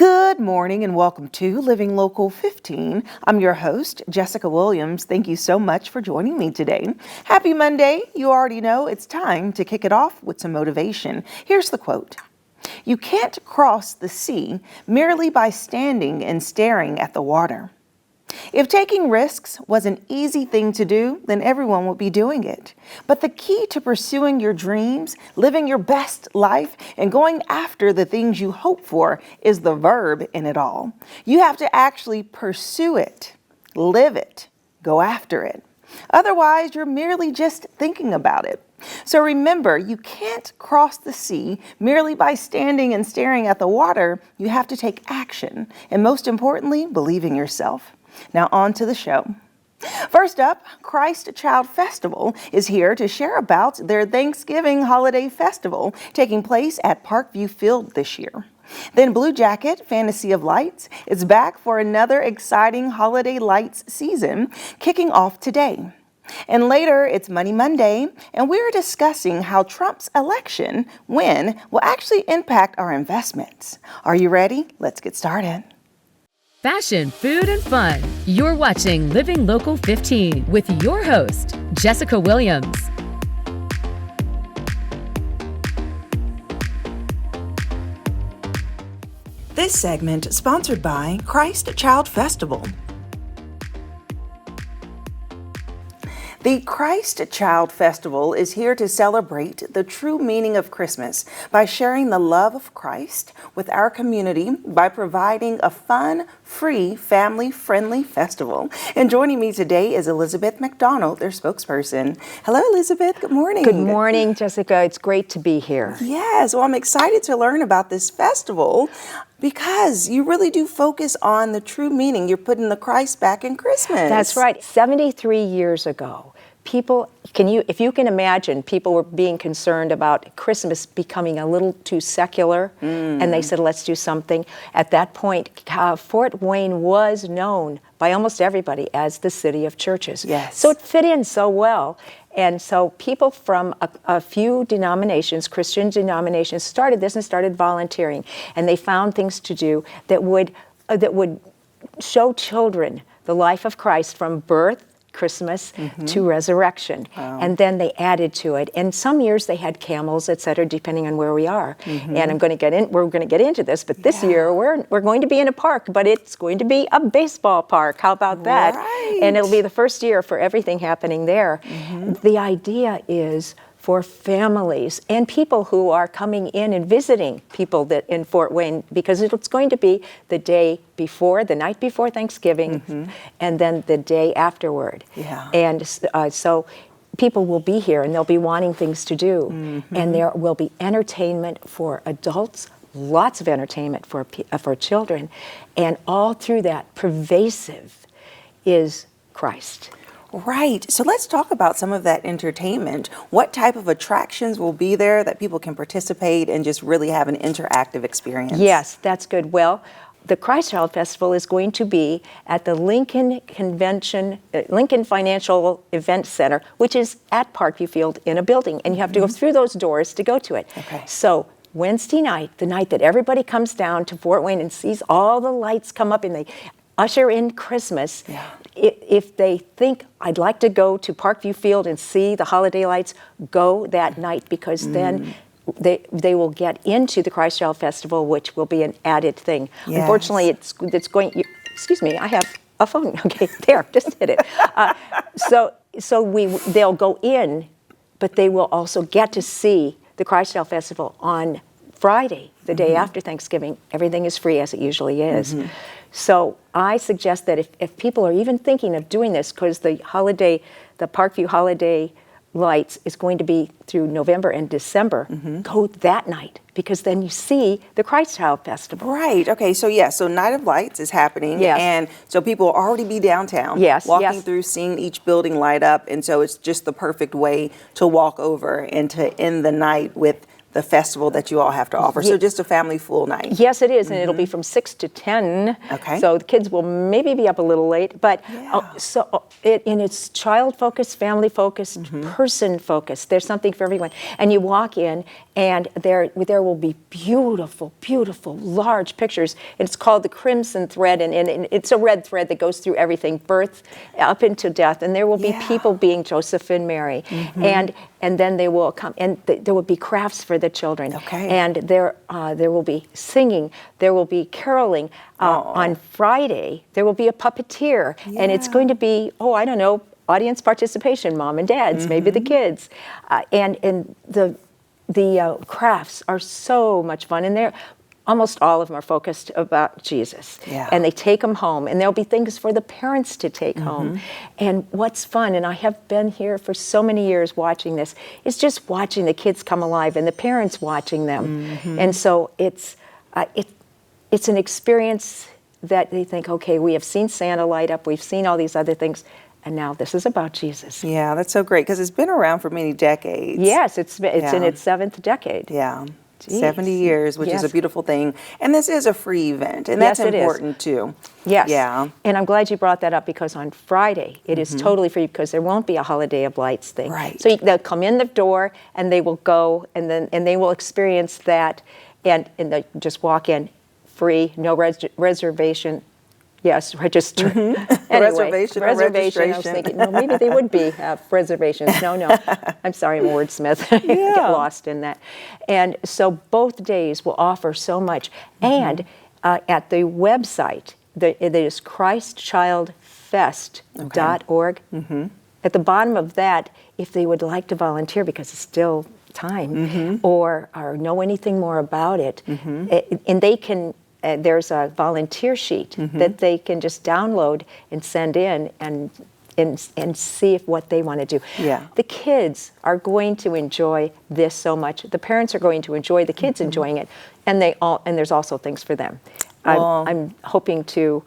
Good morning and welcome to Living Local 15. I'm your host, Jessica Williams. Thank you so much for joining me today. Happy Monday. You already know it's time to kick it off with some motivation. Here's the quote. You can't cross the sea merely by standing and staring at the water. If taking risks was an easy thing to do, then everyone would be doing it. But the key to pursuing your dreams, living your best life, and going after the things you hope for is the verb in it all. You have to actually pursue it, live it, go after it. Otherwise, you're merely just thinking about it. So remember, you can't cross the sea merely by standing and staring at the water. You have to take action. And most importantly, believe in yourself. Now on to the show. First up, Christ Child Festival is here to share about their Thanksgiving holiday festival taking place at Parkview Field this year. Then Blue Jacket Fantasy of Lights is back for another exciting holiday lights season kicking off today. And later, it's Money Monday, and we're discussing how Trump's election win will actually impact our investments. Are you ready? Let's get started. Fashion, food, and fun. You're watching Living Local 15 with your host, Jessica Williams. This segment is sponsored by Christ Child Festival. The Christ Child Festival is here to celebrate the true meaning of Christmas by sharing the love of Christ with our community by providing a fun, free, family-friendly festival. And joining me today is Elizabeth McDonald, their spokesperson. Hello, Elizabeth. Good morning. Good morning, Jessica. It's great to be here. Yes. Well, I'm excited to learn about this festival because you really do focus on the true meaning. You're putting the Christ back in Christmas. That's right. 73 years ago, if you can imagine, people were being concerned about Christmas becoming a little too secular, and they said, let's do something. At that point, Fort Wayne was known by almost everybody as the city of churches. Yes. So it fit in so well. And so people from a few denominations, Christian denominations, started this and started volunteering. And they found things to do that would show children the life of Christ from birth, Christmas, to resurrection. Wow. And then they added to it. And some years they had camels, et cetera, depending on where we are. And we're going to get into this, but this year we're going to be in a park, but it's going to be a baseball park. How about that? Right. And it'll be the first year for everything happening there. The idea is for families and people who are coming in and visiting people that in Fort Wayne, because it's going to be the night before Thanksgiving, and then the day afterward. Yeah. And so people will be here and they'll be wanting things to do. And there will be entertainment for adults, lots of entertainment for children, and all through that pervasive is Christ. Right. So let's talk about some of that entertainment. What type of attractions will be there that people can participate and just really have an interactive experience? Yes, that's good. Well, the Christ Child Festival is going to be at the Lincoln Financial Event Center, which is at Parkview Field in a building, and you have to go through those doors to go to it. Okay. So Wednesday night, the night that everybody comes down to Fort Wayne and sees all the lights come up and they usher in Christmas. Yeah. If they think, I'd like to go to Parkview Field and see the holiday lights, go that night, because then they will get into the Christ Child Festival, which will be an added thing. Yes. Unfortunately, it's going, excuse me, I have a phone. Okay, there, just hit it. They'll go in, but they will also get to see the Christ Child Festival on Friday, the day after Thanksgiving. Everything is free, as it usually is. So I suggest that if people are even thinking of doing this, because the Parkview Holiday Lights is going to be through November and December, go that night, because then you see the Christ Child Festival. Right. Okay. So so Night of Lights is happening. Yes. And so people will already be downtown. Yes. Walking through, seeing each building light up. And so it's just the perfect way to walk over and to end the night with the festival that you all have to offer. So just a family full night. Yes, it is, and it'll be from 6 to 10. Okay. So the kids will maybe be up a little late, but it's child-focused, family-focused, person-focused. There's something for everyone. And you walk in, and there will be beautiful, beautiful, large pictures. And it's called the Crimson Thread, and it's a red thread that goes through everything, birth up into death. And there will be people being Joseph and Mary, and then they will come, and there will be crafts for the children. Okay. And there will be singing, there will be caroling. On Friday, there will be a puppeteer, and it's going to be, I don't know, audience participation, mom and dads, maybe the kids. And the crafts are so much fun, and almost all of them are focused about Jesus. Yeah. And they take them home, and there'll be things for the parents to take home. And what's fun, and I have been here for so many years watching this, is just watching the kids come alive and the parents watching them. And so it's an experience that they think, okay, we have seen Santa light up, we've seen all these other things, and now this is about Jesus. Yeah, that's so great, because it's been around for many decades. Yes, it's in its 7th decade. Yeah. Jeez. 70 years, which is a beautiful thing. And this is a free event, and that's important too. Yes. Yeah. And I'm glad you brought that up, because on Friday it is totally free, because there won't be a Holiday of Lights thing. Right. So they'll come in the door, and they will go, and they will experience that, and they just walk in free, no reservation. Yes, register. Anyway, Reservation or I was registration. thinking, no, maybe they would have reservations. No. I'm sorry, I'm a wordsmith. Get lost in that. And so both days will offer so much. And at the website, it is christchildfest.org. At the bottom of that, if they would like to volunteer, because it's still time, or know anything more about it, and they can. There's a volunteer sheet that they can just download and send in and see what they want to do. Yeah. The kids are going to enjoy this so much. The parents are going to enjoy the kids enjoying it, and there's also things for them. I'm hoping to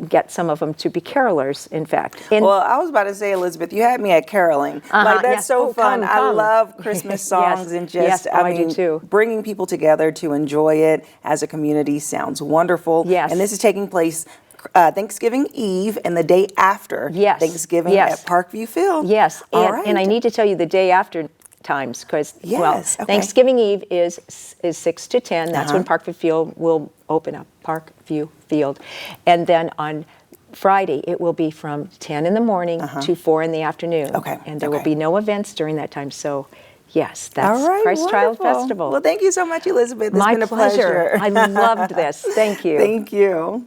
get some of them to be carolers, in fact. Well, I was about to say, Elizabeth, you had me at caroling. That's so fun. Come. I love Christmas songs and just, I do too. Bringing people together to enjoy it as a community sounds wonderful. Yes. And this is taking place Thanksgiving Eve and the day after Thanksgiving at Parkview Field. Yes, and I need to tell you the day after times, because Thanksgiving Eve is 6 to 10. That's when Parkview Field will open up. Parkview Field, and then on Friday it will be from 10 in the morning to 4 in the afternoon. Okay. And there will be no events during that time. So, yes, that's all right, Christ Child wonderful. Festival. Well, thank you so much, Elizabeth. It's My been a pleasure. I loved this. Thank you. Thank you.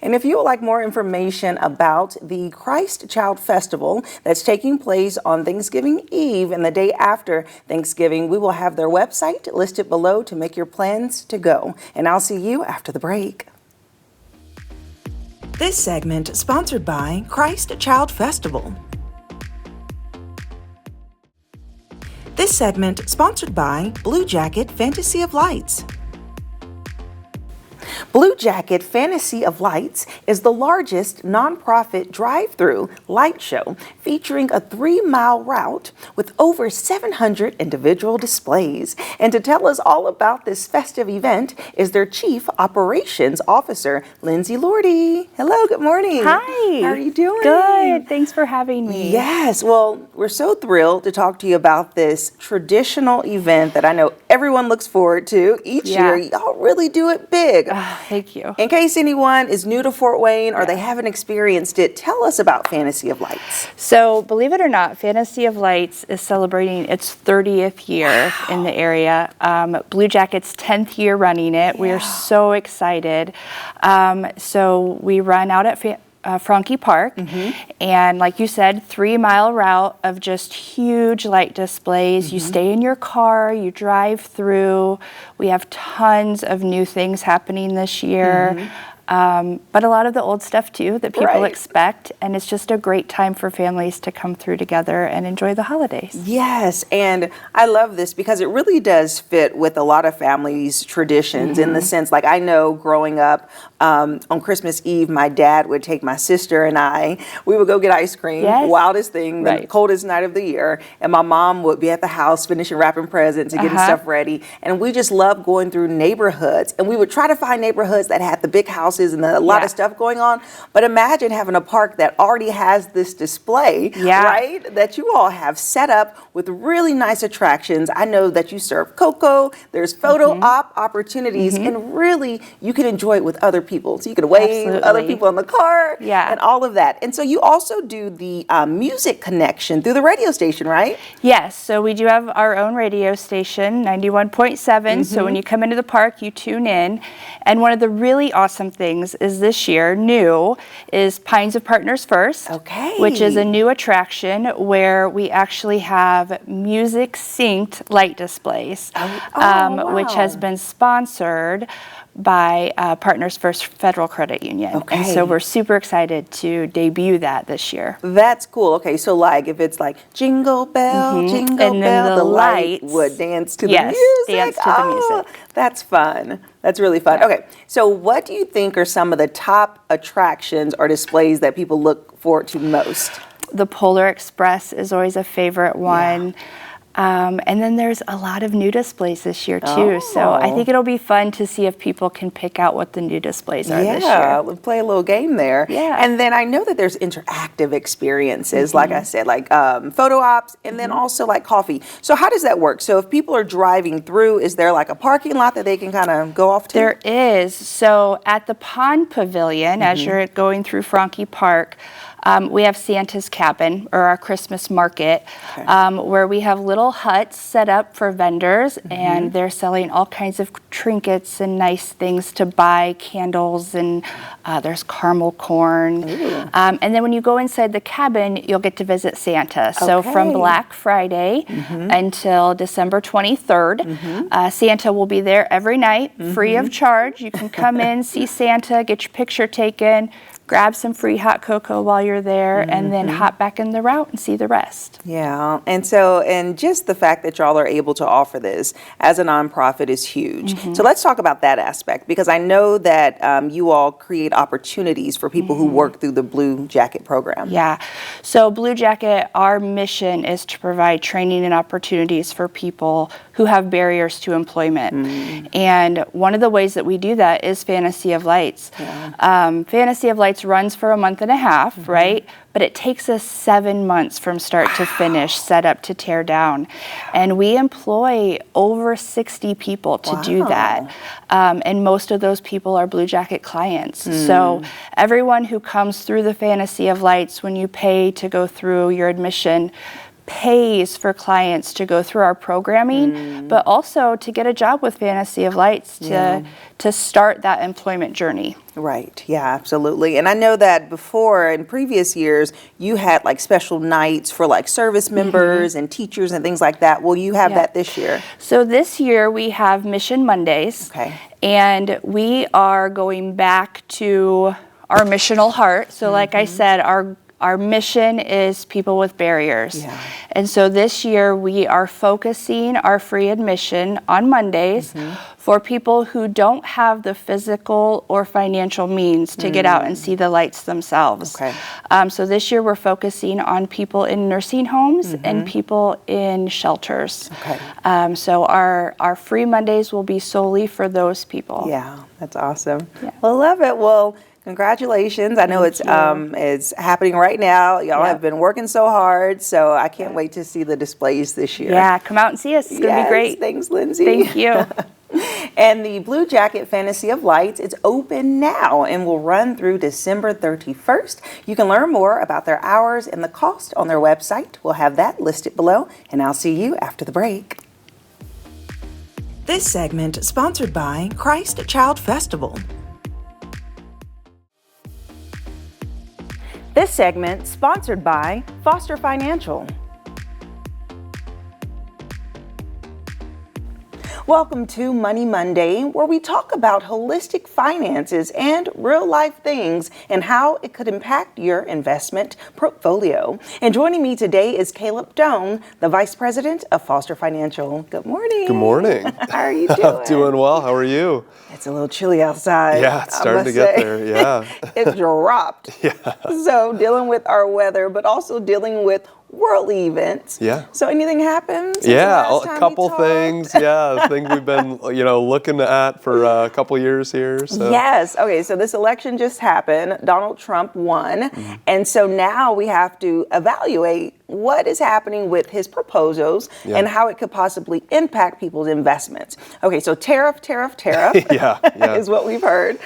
And if you would like more information about the Christ Child Festival that's taking place on Thanksgiving Eve and the day after Thanksgiving, we will have their website listed below to make your plans to go. And I'll see you after the break. This segment sponsored by Christ Child Festival. This segment sponsored by Blue Jacket Fantasy of Lights. Blue Jacket Fantasy of Lights is the largest nonprofit drive-through light show featuring a 3-mile route with over 700 individual displays. And to tell us all about this festive event is their Chief Operations Officer, Lindsay Lordy. Hello, good morning. Hi. How are you doing? Good. Thanks for having me. Yes. Well, we're so thrilled to talk to you about this traditional event that I know everyone looks forward to each year. Y'all really do it big. Thank you. In case anyone is new to Fort Wayne or they haven't experienced it, tell us about Fantasy of Lights. So, believe it or not, Fantasy of Lights is celebrating its 30th year in the area. Blue Jacket's 10th year running it. We are so excited. So we run out at Franke Park, and like you said, 3-mile route of just huge light displays. You stay in your car, you drive through. We have tons of new things happening this year. but a lot of the old stuff too that people Right. expect. And it's just a great time for families to come through together and enjoy the holidays. Yes, and I love this because it really does fit with a lot of families' traditions in the sense, like I know growing up on Christmas Eve, my dad would take my sister and we would go get ice cream, Yes. wildest thing, the Right. coldest night of the year, and my mom would be at the house finishing wrapping presents and getting stuff ready, and we just loved going through neighborhoods, and we would try to find neighborhoods that had the big houses and a lot of stuff going on, but imagine having a park that already has this display, right, that you all have set up with really nice attractions. I know that you serve cocoa, there's photo op opportunities, and really you can enjoy it with other people. So you can wave other Absolutely. people in the car Yeah. and all of that. And so you also do the music connection through the radio station, right? Yes, so we do have our own radio station, 91.7. So when you come into the park, you tune in. And one of the really awesome things is this year, new, is Pines of Partners First, which is a new attraction where we actually have music synced light displays, which has been sponsored by Partners First Federal Credit Union. And so we're super excited to debut that this year. That's cool. Okay, so like if it's like jingle bell, jingle And then bell, the the light lights- would dance to the Yes, music. dance to the music. That's fun. That's really fun. Okay, so what do you think are some of the top attractions or displays that people look forward to most? The Polar Express is always a favorite one. And then there's a lot of new displays this year too. So I think it'll be fun to see if people can pick out what the new displays are this year. We'll play a little game there. Yeah. And then I know that there's interactive experiences, like I said, like photo ops, and then also like coffee. So how does that work? So if people are driving through, is there like a parking lot that they can kind of go off to? There is. So at the Pond Pavilion, as you're going through Franke Park, we have Santa's Cabin, or our Christmas market, where we have little huts set up for vendors, and they're selling all kinds of trinkets and nice things to buy, candles, and there's caramel corn. And then when you go inside the cabin, you'll get to visit Santa. So from Black Friday until December 23rd, Santa will be there every night, free of charge. You can come in, see Santa, get your picture taken, grab some free hot cocoa while you're there, and then hop back in the route and see the rest. Yeah, and so, and just the fact that y'all are able to offer this as a nonprofit is huge. So let's talk about that aspect, because I know that you all create opportunities for people who work through the Blue Jacket program. Yeah, so Blue Jacket, our mission is to provide training and opportunities for people who have barriers to employment. And one of the ways that we do that is Fantasy of Lights. Fantasy of Lights runs for a month and a half, right? But it takes us 7 months from start to finish, set up to tear down. And we employ over 60 people to do that. And most of those people are Blue Jacket clients. So everyone who comes through the Fantasy of Lights, when you pay to go through your admission, pays for clients to go through our programming, but also to get a job with Fantasy of Lights to start that employment journey. Right, yeah, absolutely. And I know that before, in previous years, you had like special nights for like service members and teachers and things like that. Will you have that this year? So this year we have Mission Mondays. And we are going back to our missional heart. So like I said, our mission is people with barriers. And so this year we are focusing our free admission on Mondays for people who don't have the physical or financial means to get out and see the lights themselves. So this year we're focusing on people in nursing homes and people in shelters. So our free Mondays will be solely for those people. Yeah, that's awesome. Well, love it. Well, congratulations. I know it's happening right now. Y'all have been working so hard, so I can't wait to see the displays this year. Yeah, come out and see us. It's going to be great. Thanks, Lindsay. Thank you. And the Blue Jacket Fantasy of Lights, it's open now and will run through December 31st. You can learn more about their hours and the cost on their website. We'll have that listed below, and I'll see you after the break. This segment sponsored by Christ Child Festival. This segment sponsored by Foster Financial. Welcome to Money Monday, where we talk about holistic finances and real life things and how it could impact your investment portfolio. And joining me today is Caleb Doan, the Vice President of Foster Financial. Good morning. Good morning. How are you doing? I'm doing well. How are you? It's a little chilly outside. Yeah, it's starting to get there. Yeah. It dropped. Yeah. So dealing with our weather, but also dealing with worldly events. Yeah. So anything happened? Since the Yeah, last a time couple we talked? things. Yeah, things we've been, looking at for a couple years here. So. Yes. Okay. So this election just happened. Donald Trump won. And so now we have to evaluate what is happening with his proposals and how it could possibly impact people's investments. Okay. So tariff Yeah. is what we've heard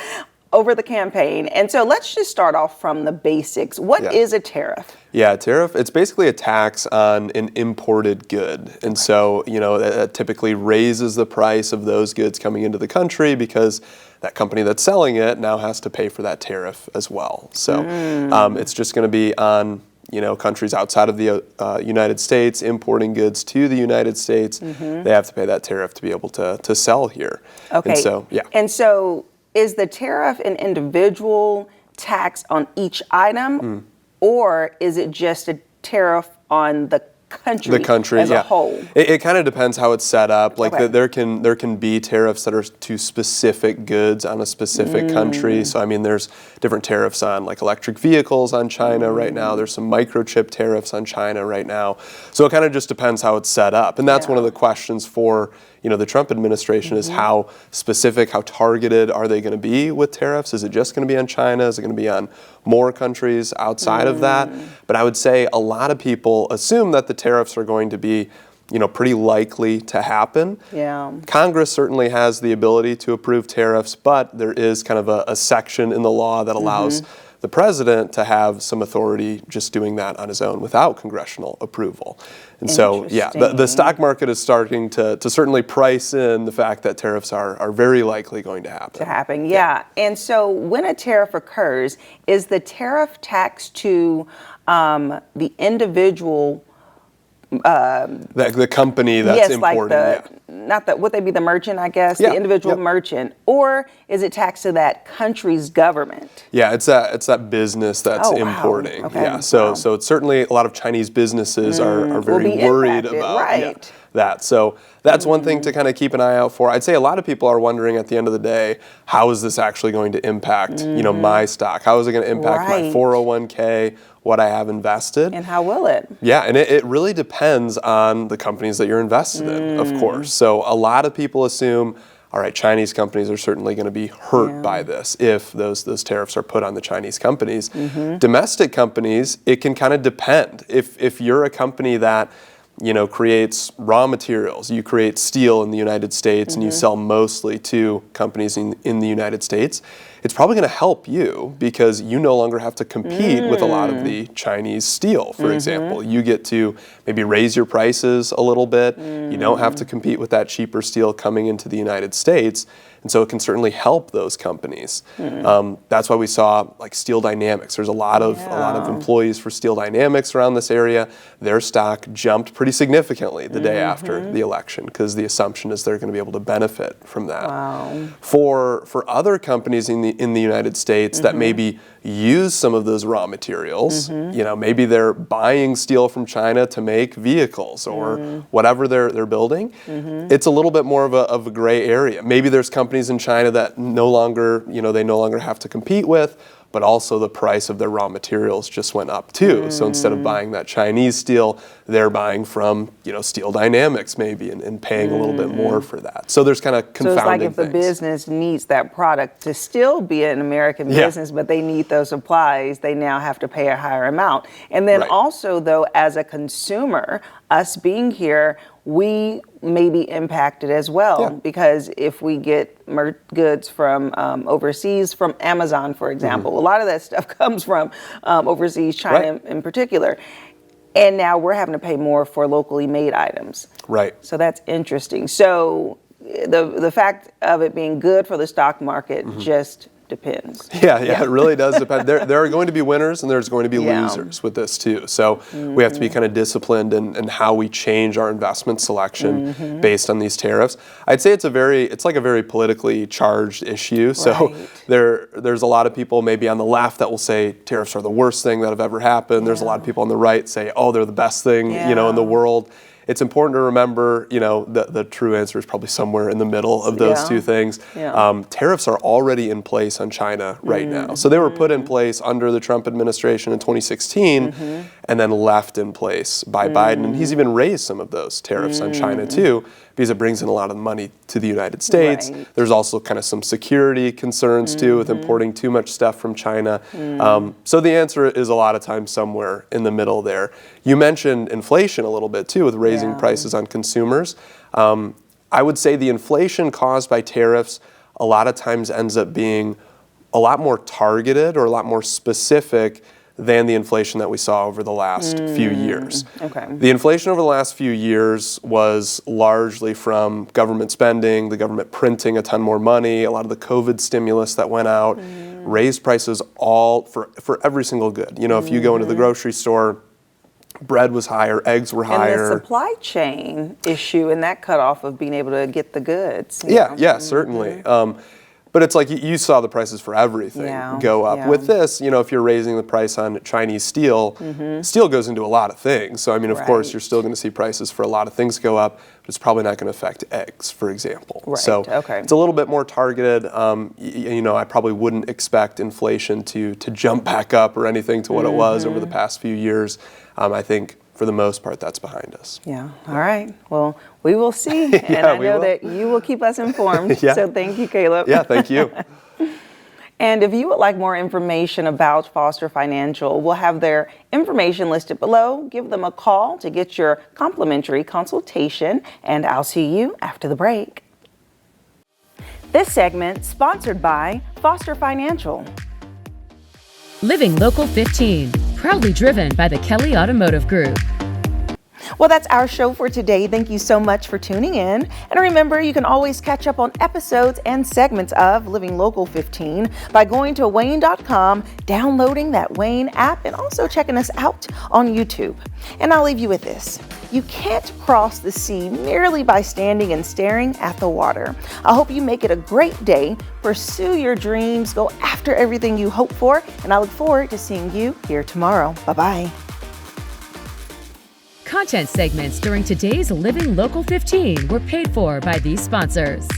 over the campaign. And so let's just start off from the basics. What is a tariff? Yeah, tariff, it's basically a tax on an imported good. And so, it typically raises the price of those goods coming into the country because that company that's selling it now has to pay for that tariff as well. So it's just going to be on countries outside of the United States importing goods to the United States. They have to pay that tariff to be able to sell here. Okay. And so, And so is the tariff an individual tax on each item, or is it just a tariff on the country as a whole? It kind of depends how it's set up. Like Okay. there can be tariffs that are to specific goods on a specific country. So I mean, there's different tariffs on like electric vehicles on China right now. There's some microchip tariffs on China right now. So it kind of just depends how it's set up. And that's one of the questions for the Trump administration is how specific, how targeted are they going to be with tariffs? Is it just going to be on China? Is it going to be on more countries outside of that? But I would say a lot of people assume that the tariffs are going to be pretty likely to happen. Yeah. Congress certainly has the ability to approve tariffs, but there is kind of a section in the law that allows the president to have some authority just doing that on his own without congressional approval. And so, the stock market is starting to certainly price in the fact that tariffs are very likely going to happen. Yeah. And so when a tariff occurs, is the tariff taxed to the individual the company that's importing? Would they be the merchant, I guess, Yeah, the individual merchant, or is it taxed to that country's government? Yeah, it's that business that's Oh, wow. importing. Okay. Yeah, so Wow. it's certainly a lot of Chinese businesses are very Will be worried impacted, about right. that. So that's one thing to kind of keep an eye out for. I'd say a lot of people are wondering at the end of the day, how is this actually going to impact my stock? How is it going to impact my Right. 401k? What I have invested. And how will it? Yeah, and it really depends on the companies that you're invested in, of course. So a lot of people assume, all right, Chinese companies are certainly going to be hurt by this if those tariffs are put on the Chinese companies. Domestic companies, it can kind of depend. If you're a company that creates raw materials, you create steel in the United States and you sell mostly to companies in the United States, it's probably going to help you because you no longer have to compete with a lot of the Chinese steel, for example. You get to maybe raise your prices a little bit. You don't have to compete with that cheaper steel coming into the United States. And so it can certainly help those companies. That's why we saw like Steel Dynamics. There's a lot of employees for Steel Dynamics around this area. Their stock jumped pretty significantly the day after the election because the assumption is they're going to be able to benefit from that. Wow. For other companies in the United States that maybe use some of those raw materials, maybe they're buying steel from China to make vehicles or whatever they're building. It's a little bit more of a gray area. Maybe there's companies in China that they no longer have to compete with, but also the price of their raw materials just went up too. So instead of buying that Chinese steel, they're buying from Steel Dynamics maybe and paying a little bit more for that. So there's kind of confounding So it's like if the things. business needs that product to still be an American business, but they need those supplies, they now have to pay a higher amount. And then also though, as a consumer, us being here, we may be impacted as well because if we get goods from overseas, from Amazon, for example, a lot of that stuff comes from overseas, China in particular. And now we're having to pay more for locally made items. Right. So that's interesting. So the fact of it being good for the stock market just depends. Yeah, it really does depend. There are going to be winners and there's going to be Yeah. losers with this too. So we have to be kind of disciplined in how we change our investment selection based on these tariffs. I'd say it's like a very politically charged issue. So Right. there's a lot of people maybe on the left that will say tariffs are the worst thing that have ever happened. There's a lot of people on the right say, oh, they're the best thing, in the world. It's important to remember, the true answer is probably somewhere in the middle of those Yeah. two things. Yeah. Tariffs are already in place on China right now. So they were put in place under the Trump administration in 2016 and then left in place by Biden. And he's even raised some of those tariffs on China too, because it brings in a lot of money to the United States. Right. There's also kind of some security concerns too with importing too much stuff from China. So the answer is a lot of times somewhere in the middle there. You mentioned inflation a little bit too with raising prices on consumers. I would say the inflation caused by tariffs a lot of times ends up being a lot more targeted or a lot more specific than the inflation that we saw over the last few years. Okay. The inflation over the last few years was largely from government spending, the government printing a ton more money, a lot of the COVID stimulus that went out, raised prices all for every single good. If you go into the grocery store, bread was higher, eggs were And higher. the supply chain issue and that cutoff of being able to get the goods. Yeah, certainly. But it's like you saw the prices for everything go up. Yeah. With this, if you're raising the price on Chinese steel, steel goes into a lot of things. So, of course, Right. you're still going to see prices for a lot of things go up, but it's probably not going to affect eggs, for example. Right, So okay. it's a little bit more targeted. I probably wouldn't expect inflation to jump back up or anything to what it was over the past few years. I think for the most part, that's behind us. Yeah. All right. Well, we will see. And I we know will. that you will keep us informed. Yeah. So thank you, Caleb. Yeah, thank you. And if you would like more information about Foster Financial, we'll have their information listed below. Give them a call to get your complimentary consultation, and I'll see you after the break. This segment sponsored by Foster Financial. Living Local 15, proudly driven by the Kelly Automotive Group. Well, that's our show for today. Thank you so much for tuning in. And remember, you can always catch up on episodes and segments of Living Local 15 by going to WANE.com, downloading that WANE app, and also checking us out on YouTube. And I'll leave you with this. You can't cross the sea merely by standing and staring at the water. I hope you make it a great day. Pursue your dreams. Go after everything you hope for. And I look forward to seeing you here tomorrow. Bye-bye. Content segments during today's Living Local 15 were paid for by these sponsors.